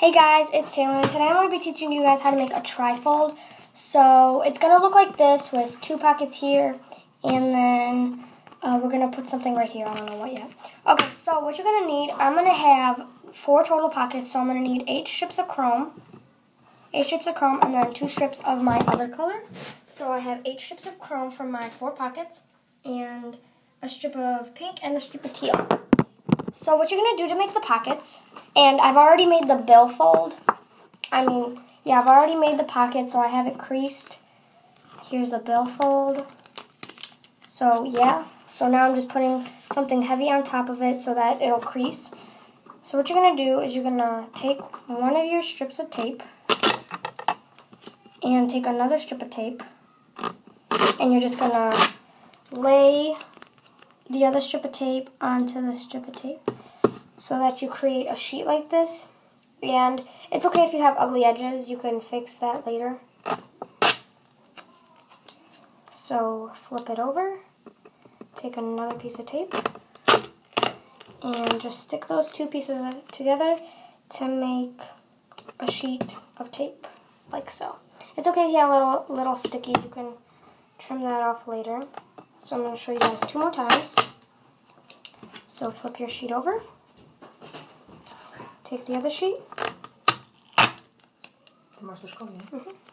Hey guys, it's Taylor, and today I'm going to be teaching you guys how to make a trifold. So it's going to look like this with two pockets here, and then we're going to put something right here. I don't know what yet. Okay, so what you're going to need, I'm going to have 4 total pockets, so I'm going to need 8 strips of chrome, and then 2 strips of my other colors. So I have 8 strips of chrome for my 4 pockets, and a strip of pink and a strip of teal. So what you're going to do to make the pockets, and I've already made the billfold. I've already made the pocket, so I have it creased. Here's the billfold. So yeah, so now I'm just putting something heavy on top of it so that it'll crease. So what you're going to do is you're going to take one of your strips of tape and take another strip of tape, and you're just going to lay the other strip of tape onto the strip of tape so that you create a sheet like this. And it's okay if you have ugly edges, you can fix that later. So flip it over, take another piece of tape, and just stick those 2 pieces together to make a sheet of tape, like so. It's okay if you have a little sticky, you can trim that off later. So I'm going to show you guys 2 more times. So flip your sheet over. Take the other sheet.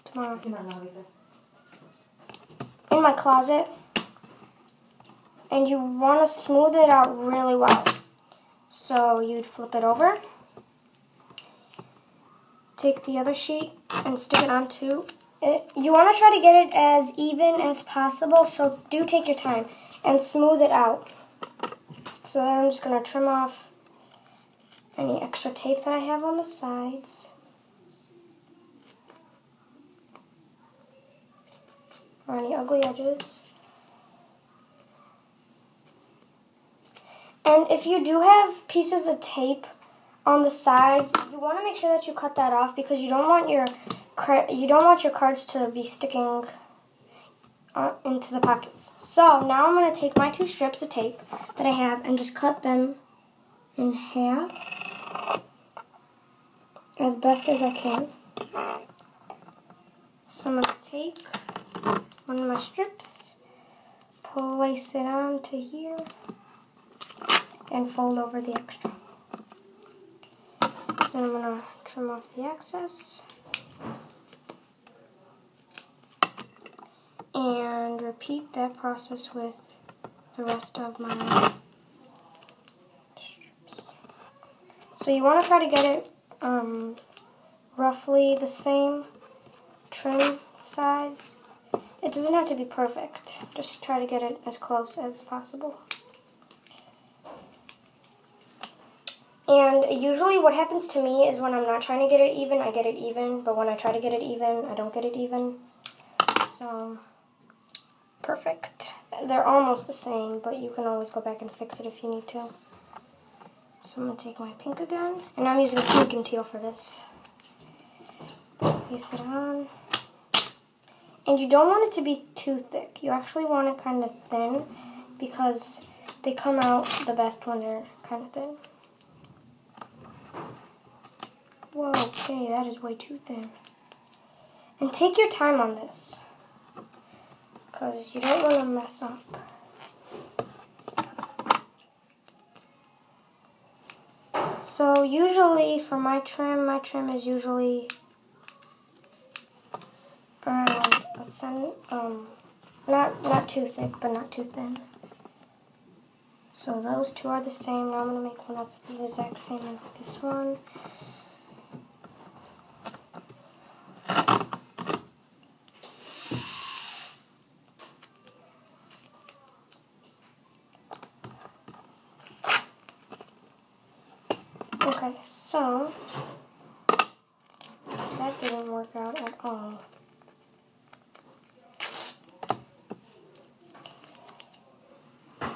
Tomorrow. In my closet. And you want to smooth it out really well. So you'd flip it over. Take the other sheet and stick it onto it. You want to try to get it as even as possible, so do take your time and smooth it out. So then I'm just going to trim off any extra tape that I have on the sides. Or any ugly edges. And if you do have pieces of tape on the sides, you want to make sure that you cut that off because you don't want your cards to be sticking into the pockets. So now I'm going to take my 2 strips of tape that I have and just cut them in half as best as I can. So I'm going to take one of my strips, place it onto here, and fold over the extra. Then I'm going to trim off the excess. And repeat that process with the rest of my strips. So you want to try to get it roughly the same trim size. It doesn't have to be perfect. Just try to get it as close as possible. And usually what happens to me is when I'm not trying to get it even, I get it even. But when I try to get it even, I don't get it even. So perfect. They're almost the same, but you can always go back and fix it if you need to. So I'm going to take my pink again, and I'm using pink and teal for this. Place it on. And you don't want it to be too thick. You actually want it kind of thin because they come out the best when they're kind of thin. Whoa, okay, that is way too thin. And take your time on this, because you don't want to mess up. So usually for my trim is usually not too thick, but not too thin. So those 2 are the same. Now I'm going to make one that's the exact same as this one. Okay, so that didn't work out at all. I'm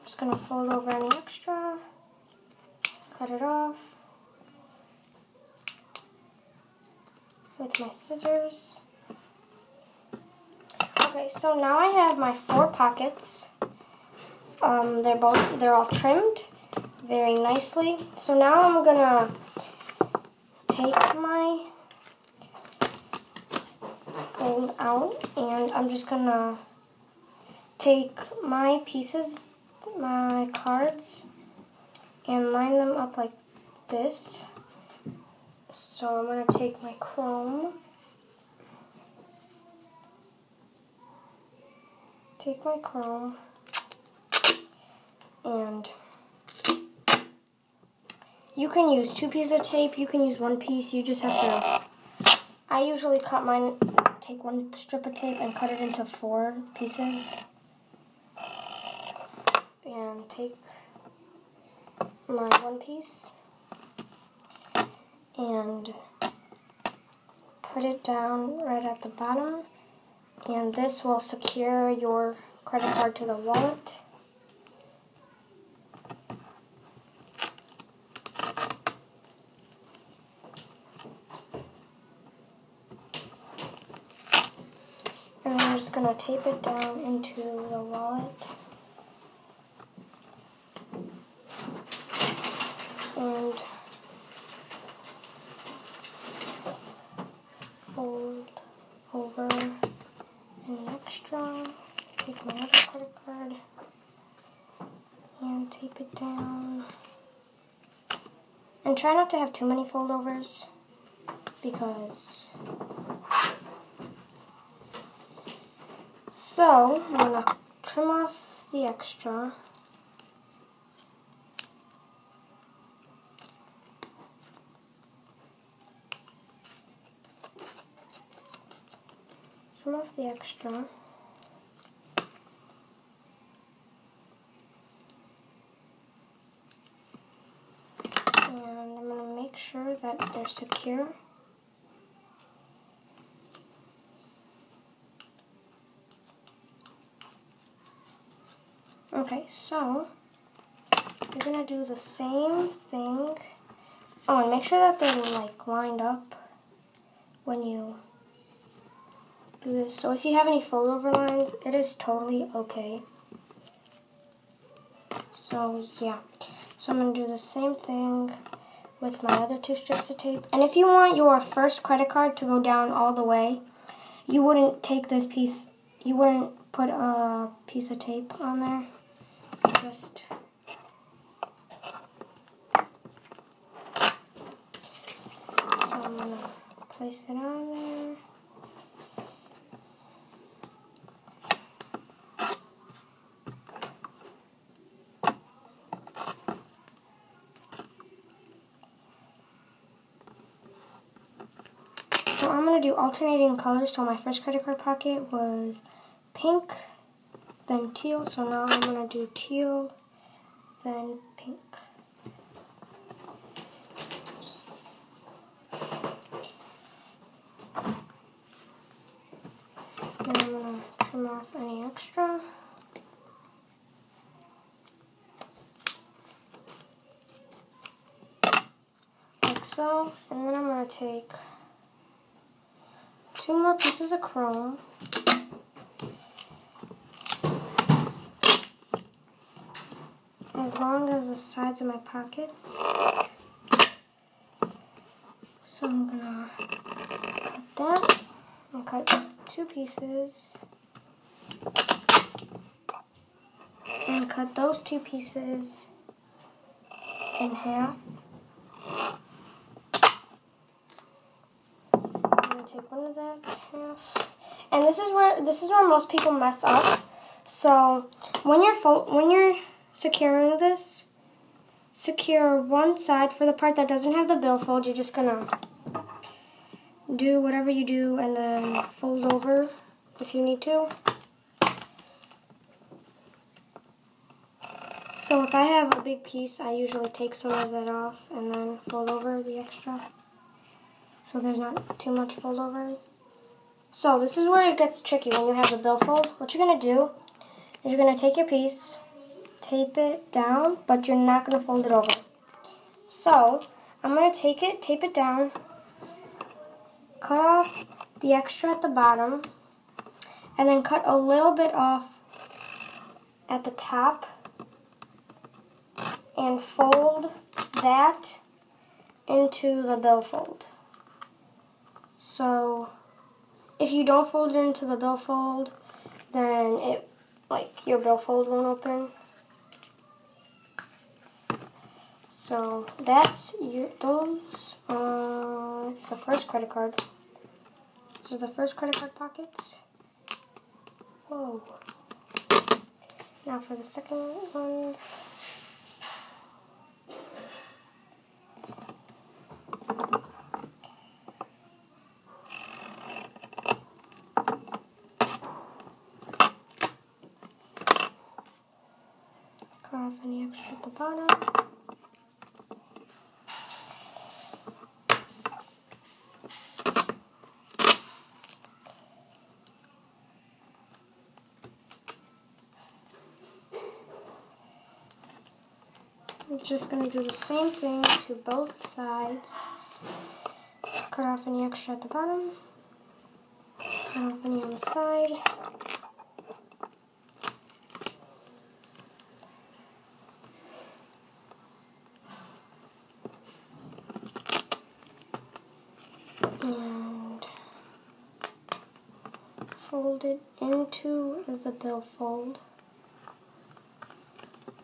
just going to fold over any extra, cut it off with my scissors. Okay, so now I have my 4 pockets. They're all trimmed. very nicely. So now I'm gonna take my fold out, and I'm just gonna take my pieces, my cards, and line them up like this. So I'm gonna take my chrome, and you can use 2 pieces of tape, you can use 1 piece, you just have to, I usually cut mine, take 1 strip of tape and cut it into 4 pieces, and take my 1 piece and put it down right at the bottom, and this will secure your credit card to the wallet. And I'm just going to tape it down into the wallet. And fold over any extra. Take my other credit card and tape it down. And try not to have too many foldovers, because so I'm going to trim off the extra. Trim off the extra. And I'm going to make sure that they're secure. Okay, so you're going to do the same thing. Oh, and make sure that they're like lined up when you do this. So if you have any fold-over lines, it is totally okay. So yeah, so I'm going to do the same thing with my other 2 strips of tape. And if you want your first credit card to go down all the way, you wouldn't take this piece, you wouldn't put a piece of tape on there. Just so I'm going to place it on there. So I'm going to do alternating colors. So my first credit card pocket was pink, then teal. So now I'm going to do teal, then pink. Then I'm going to trim off any extra. Like so. And then I'm going to take 2 more pieces of chrome. As long as the sides of my pockets. So I'm gonna cut that and cut 2 pieces and cut those 2 pieces in half. I'm gonna take one of that half, and this is where most people mess up. So when you're securing this, secure one side for the part that doesn't have the billfold. You're just gonna do whatever you do and then fold over if you need to. So if I have a big piece, I usually take some of that off and then fold over the extra, so there's not too much fold over. So this is where it gets tricky when you have the billfold. What you're gonna do is you're gonna take your piece, tape it down, but you're not going to fold it over. So I'm going to take it, tape it down, cut off the extra at the bottom, and then cut a little bit off at the top, and fold that into the billfold. So if you don't fold it into the billfold, then your billfold won't open. So that's it's the first credit card. These are the first credit card pockets. Whoa. Now for the second ones. Cut off any extra at the bottom. I'm just going to do the same thing to both sides. Cut off any extra at the bottom. Cut off any on the side. And fold it into the billfold.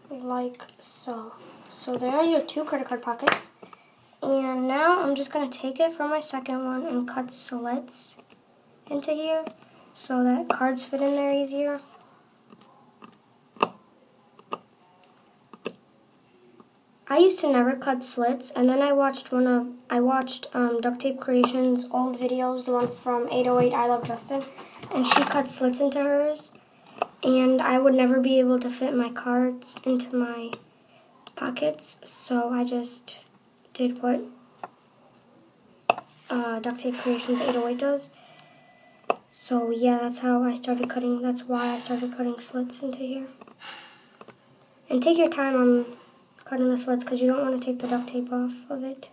Like so. So there are your two credit card pockets. And now I'm just going to take it from my second one and cut slits into here so that cards fit in there easier. I used to never cut slits, and then I watched Duct Tape Creations' old videos, the one from 808 I Love Justin, and she cut slits into hers. And I would never be able to fit my cards into my pockets, so I just did what Duct Tape Creations 808 does. So yeah, that's why I started cutting slits into here. And take your time on cutting the slits because you don't want to take the duct tape off of it.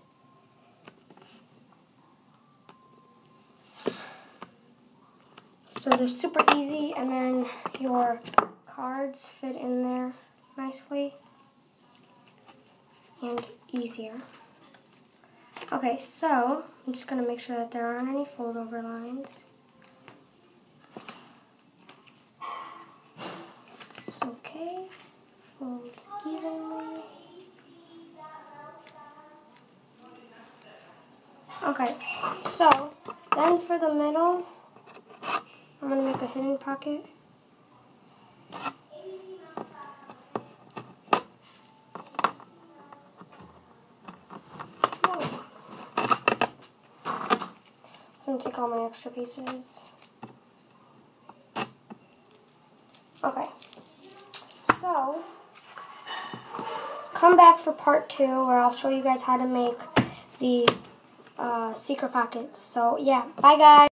So they're super easy, and then your cards fit in there nicely and easier. Okay, so I'm just going to make sure that there aren't any fold over lines. Okay, folds evenly. Okay, so then for the middle, I'm going to make a hidden pocket. So I'm going to take all my extra pieces. Okay, so come back for part 2 where I'll show you guys how to make the secret pockets. So yeah, bye guys.